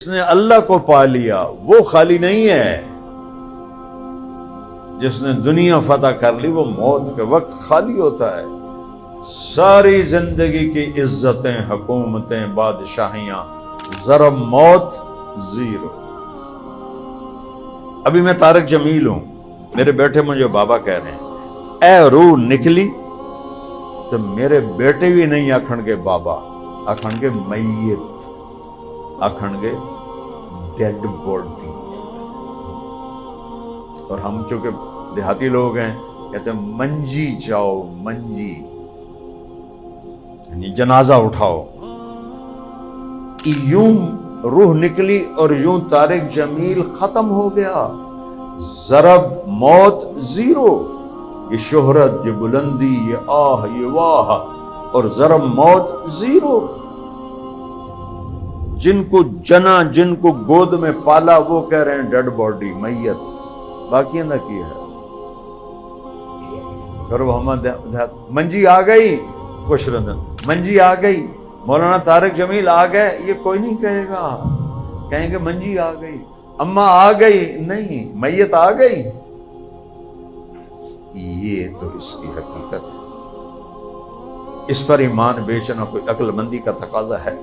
جس نے اللہ کو پا لیا وہ خالی نہیں ہے، جس نے دنیا فتح کر لی وہ موت کے وقت خالی ہوتا ہے۔ ساری زندگی کی عزتیں، حکومتیں، بادشاہیاں، ضرب موت زیرو۔ ابھی میں طارق جمیل ہوں، میرے بیٹے مجھے بابا کہہ رہے ہیں، اے روح نکلی تو میرے بیٹے بھی نہیں آکھن گے بابا، آکھن گے میت، آکھن گے ڈیڈ باڈی۔ اور ہم چونکہ دیہاتی لوگ ہیں کہتے ہیں منجی جاؤ، منجی یعنی جنازہ اٹھاؤ۔ یوں روح نکلی اور یوں طارق جمیل ختم ہو گیا، ضرب موت زیرو۔ یہ شہرت، یہ بلندی، یہ آہ، یہ واہ، اور ضرب موت زیرو۔ جن کو جنا، جن کو گود میں پالا وہ کہہ رہے ہیں ڈیڈ باڈی، میت، باقی نہ کی ہے۔ پھر وہ ہمیں منجی آ گئی، خوش رندن منجی آ گئی، مولانا طارق جمیل آ گئے، یہ کوئی نہیں کہے گا، کہیں گے منجی آ گئی، اماں آ گئی، نہیں، میت آ گئی۔ یہ تو اس کی حقیقت ہے، اس پر ایمان بیچنا کوئی عقل مندی کا تقاضا ہے؟